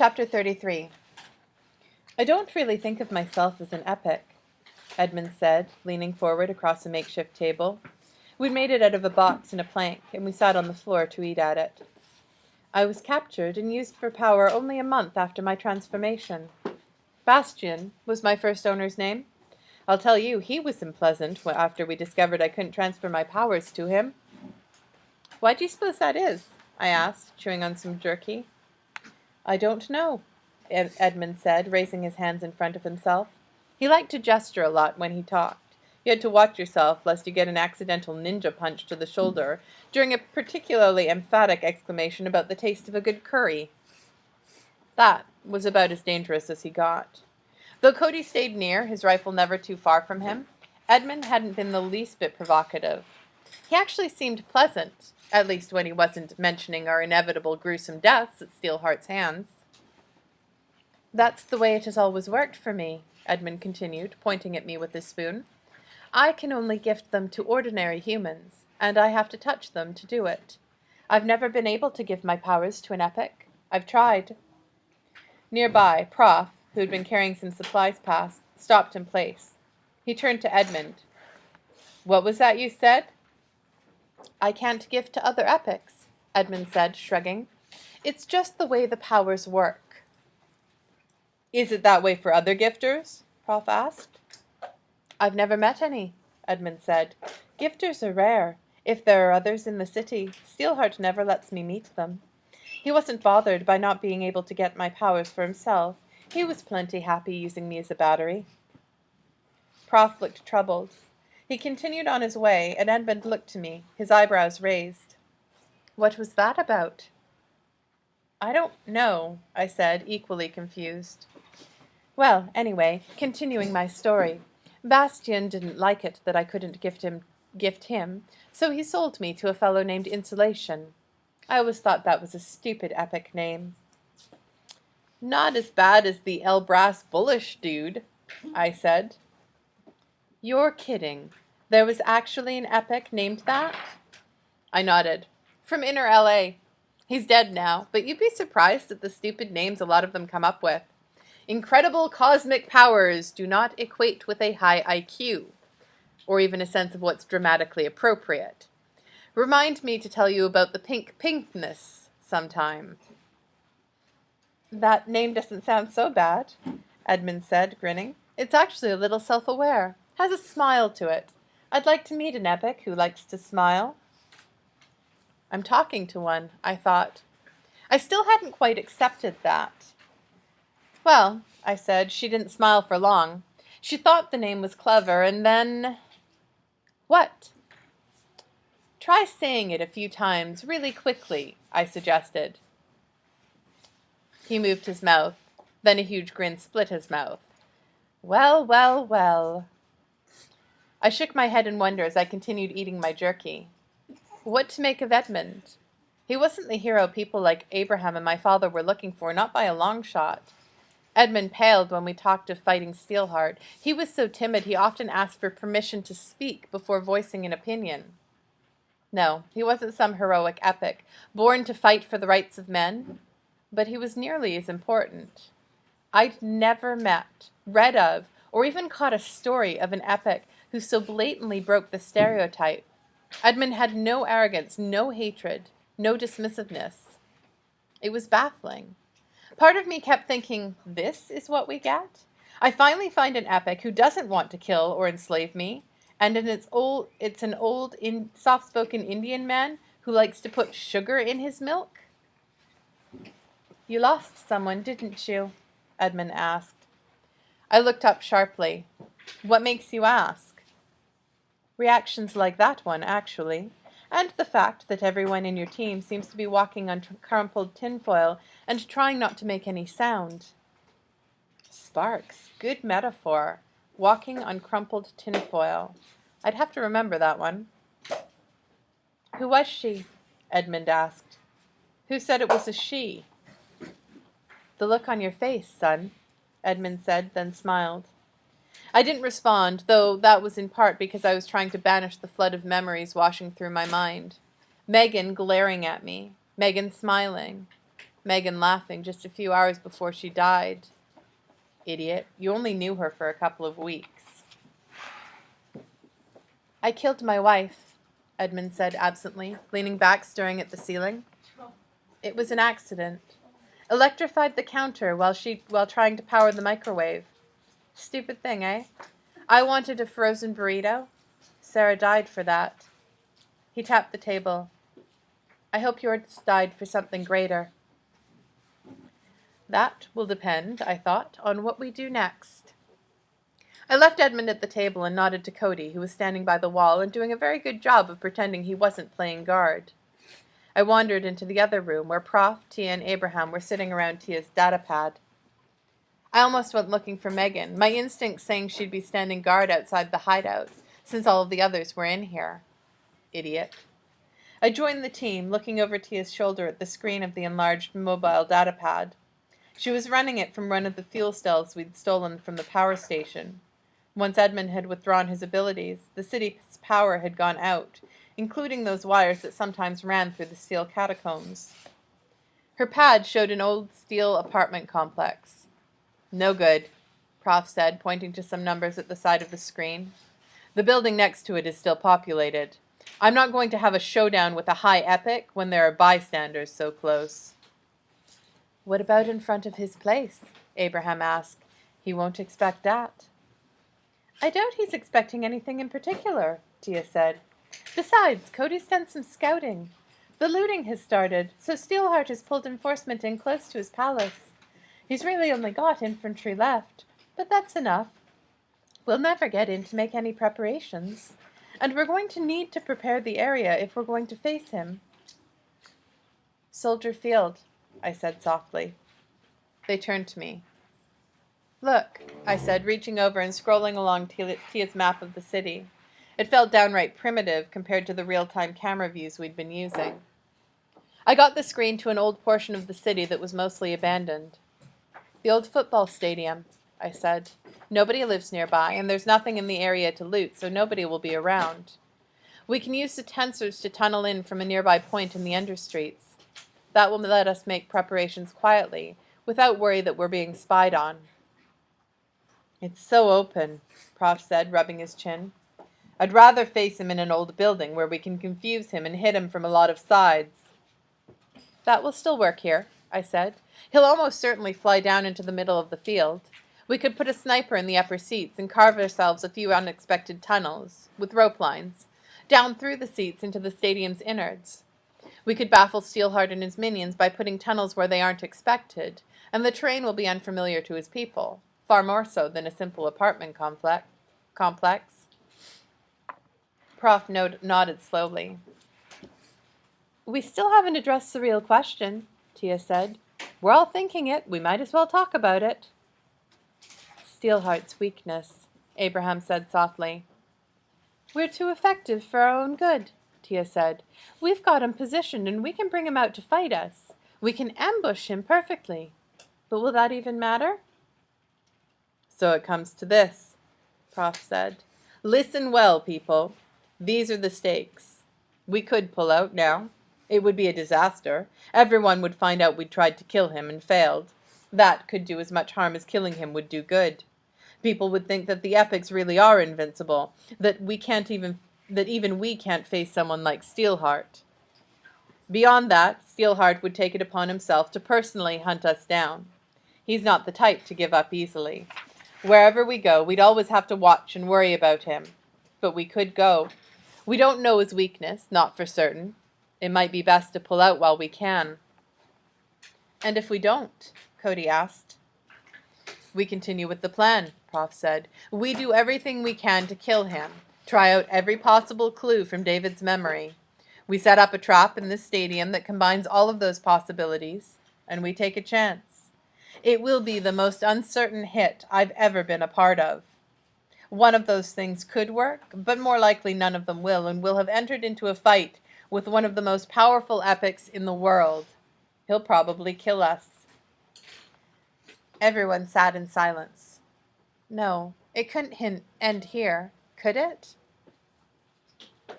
Chapter 33. I don't really think of myself as an epic, Edmund said, leaning forward across a makeshift table. We'd made it out of a box and a plank, and we sat on the floor to eat at it. I was captured and used for power only a month after my transformation. Bastian was my first owner's name. I'll tell you, he was unpleasant after we discovered I couldn't transfer my powers to him. Why do you suppose that is? I asked, chewing on some jerky. I don't know, Edmund said, raising his hands in front of himself. He liked to gesture a lot when he talked. You had to watch yourself lest you get an accidental ninja punch to the shoulder during a particularly emphatic exclamation about the taste of a good curry. That was about as dangerous as he got. Though Cody stayed near, his rifle never too far from him, Edmund hadn't been the least bit provocative. He actually seemed pleasant, at least when he wasn't mentioning our inevitable gruesome deaths at Steelheart's hands. That's the way it has always worked for me, Edmund continued, pointing at me with his spoon. I can only gift them to ordinary humans, and I have to touch them to do it. I've never been able to give my powers to an epic. I've tried. Nearby, Prof, who had been carrying some supplies past, stopped in place. He turned to Edmund. What was that you said? I can't gift to other epics, Edmund said, shrugging. It's just the way the powers work. Is it that way for other gifters? Prof asked. I've never met any, Edmund said. Gifters are rare. If there are others in the city, Steelheart never lets me meet them. He wasn't bothered by not being able to get my powers for himself. He was plenty happy using me as a battery. Prof looked troubled. He continued on his way, and Edmund looked to me, his eyebrows raised. What was that about? I don't know, I said, equally confused. Well, anyway, continuing my story. Bastian didn't like it that I couldn't gift him, so he sold me to a fellow named Insulation. I always thought that was a stupid epic name. Not as bad as the El Brass Bullish dude, I said. You're kidding. There was actually an epic named that? I nodded. From inner LA. He's dead now, but you'd be surprised at the stupid names a lot of them come up with. Incredible cosmic powers do not equate with a high IQ, or even a sense of what's dramatically appropriate. Remind me to tell you about the pinkness sometime. That name doesn't sound so bad, Edmund said, grinning. It's actually a little self-aware. Has a smile to it. I'd like to meet an epic who likes to smile. I'm talking to one, I thought. I still hadn't quite accepted that. Well, I said, she didn't smile for long. She thought the name was clever, and then... What? Try saying it a few times, really quickly, I suggested. He moved his mouth. Then a huge grin split his mouth. Well, well, well. I shook my head in wonder as I continued eating my jerky. What to make of Edmund? He wasn't the hero people like Abraham and my father were looking for, not by a long shot. Edmund paled when we talked of fighting Steelheart. He was so timid he often asked for permission to speak before voicing an opinion. No, he wasn't some heroic epic, born to fight for the rights of men, but he was nearly as important. I'd never met, read of, or even caught a story of an epic who so blatantly broke the stereotype. Edmund had no arrogance, no hatred, no dismissiveness. It was baffling. Part of me kept thinking, this is what we get? I finally find an epic who doesn't want to kill or enslave me, and it's an old soft-spoken Indian man who likes to put sugar in his milk? You lost someone, didn't you? Edmund asked. I looked up sharply. What makes you ask? Reactions like that one, actually. And the fact that everyone in your team seems to be walking on crumpled tinfoil and trying not to make any sound. Sparks. Good metaphor. Walking on crumpled tinfoil. I'd have to remember that one. Who was she? Edmund asked. Who said it was a she? The look on your face, son, Edmund said, then smiled. I didn't respond, though that was in part because I was trying to banish the flood of memories washing through my mind. Megan glaring at me. Megan smiling. Megan laughing just a few hours before she died. Idiot, you only knew her for a couple of weeks. I killed my wife, Edmund said absently, leaning back, staring at the ceiling. It was an accident. Electrified the counter while trying to power the microwave. Stupid thing, eh? I wanted a frozen burrito. Sarah died for that. He tapped the table. I hope yours died for something greater. That will depend, I thought, on what we do next. I left Edmund at the table and nodded to Cody, who was standing by the wall and doing a very good job of pretending he wasn't playing guard. I wandered into the other room where Prof, Tia, and Abraham were sitting around Tia's datapad. I almost went looking for Megan, my instinct saying she'd be standing guard outside the hideout, since all of the others were in here. Idiot. I joined the team, looking over Tia's shoulder at the screen of the enlarged mobile datapad. She was running it from one of the fuel cells we'd stolen from the power station. Once Edmund had withdrawn his abilities, the city's power had gone out, including those wires that sometimes ran through the steel catacombs. Her pad showed an old steel apartment complex. No good, Prof said, pointing to some numbers at the side of the screen. The building next to it is still populated. I'm not going to have a showdown with a high epic when there are bystanders so close. What about in front of his place? Abraham asked. He won't expect that. I doubt he's expecting anything in particular, Tia said. Besides, Cody's done some scouting. The looting has started, so Steelheart has pulled enforcement in close to his palace. He's really only got infantry left, but that's enough. We'll never get in to make any preparations, and we're going to need to prepare the area if we're going to face him. Soldier Field, I said softly. They turned to me. Look, I said, reaching over and scrolling along Tia's map of the city. It felt downright primitive compared to the real-time camera views we'd been using. I got the screen to an old portion of the city that was mostly abandoned. The old football stadium, I said. Nobody lives nearby, and there's nothing in the area to loot, so nobody will be around. We can use the tensors to tunnel in from a nearby point in the understreets. That will let us make preparations quietly, without worry that we're being spied on. It's so open, Prof said, rubbing his chin. I'd rather face him in an old building where we can confuse him and hit him from a lot of sides. That will still work here, I said. He'll almost certainly fly down into the middle of the field. We could put a sniper in the upper seats and carve ourselves a few unexpected tunnels, with rope lines, down through the seats into the stadium's innards. We could baffle Steelheart and his minions by putting tunnels where they aren't expected, and the terrain will be unfamiliar to his people, far more so than a simple apartment complex. Prof nodded slowly. We still haven't addressed the real question, Tia said. We're all thinking it. We might as well talk about it. Steelheart's weakness, Abraham said softly. We're too effective for our own good, Tia said. We've got him positioned and we can bring him out to fight us. We can ambush him perfectly. But will that even matter? So it comes to this, Prof said. Listen well, people. These are the stakes. We could pull out now. It would be a disaster. Everyone would find out we'd tried to kill him and failed. That could do as much harm as killing him would do good. People would think that the epics really are invincible, that even we can't face someone like Steelheart. Beyond that, Steelheart would take it upon himself to personally hunt us down. He's not the type to give up easily. Wherever we go, we'd always have to watch and worry about him. But we could go. We don't know his weakness, not for certain. It might be best to pull out while we can. And if we don't? Cody asked. We continue with the plan, Prof said. We do everything we can to kill him. Try out every possible clue from David's memory. We set up a trap in this stadium that combines all of those possibilities, and we take a chance. It will be the most uncertain hit I've ever been a part of. One of those things could work, but more likely none of them will, and we'll have entered into a fight with one of the most powerful epics in the world. He'll probably kill us. Everyone sat in silence. No, it couldn't end here, could it?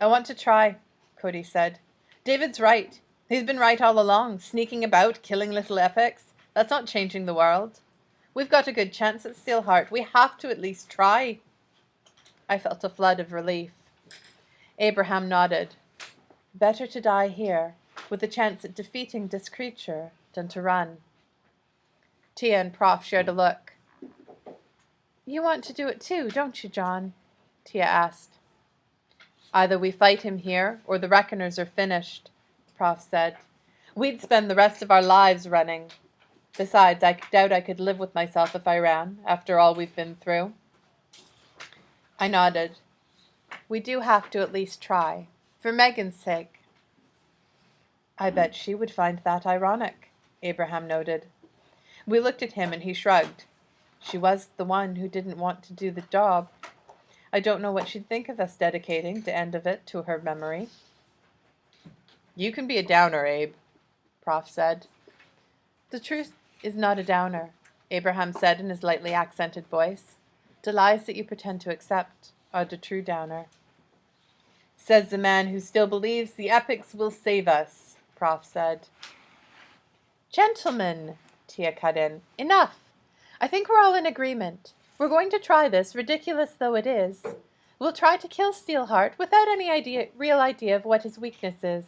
I want to try, Cody said. David's right. He's been right all along, sneaking about, killing little epics. That's not changing the world. We've got a good chance at Steelheart. We have to at least try. I felt a flood of relief. Abraham nodded. Better to die here, with a chance at defeating this creature, than to run. Tia and Prof shared a look. You want to do it too, don't you, John? Tia asked. Either we fight him here, or the Reckoners are finished, Prof said. We'd spend the rest of our lives running. Besides, I doubt I could live with myself if I ran, after all we've been through. I nodded. We do have to at least try, for Megan's sake. I bet she would find that ironic, Abraham noted. We looked at him and he shrugged. She was the one who didn't want to do the job. I don't know what she'd think of us dedicating the end of it to her memory. You can be a downer, Abe, Prof said. The truth is not a downer, Abraham said in his lightly accented voice. The lies that you pretend to accept are the true downer. Says the man who still believes the epics will save us, Prof said. Gentlemen, Tia cut in, enough. I think we're all in agreement. We're going to try this, ridiculous though it is. We'll try to kill Steelheart without any real idea of what his weakness is.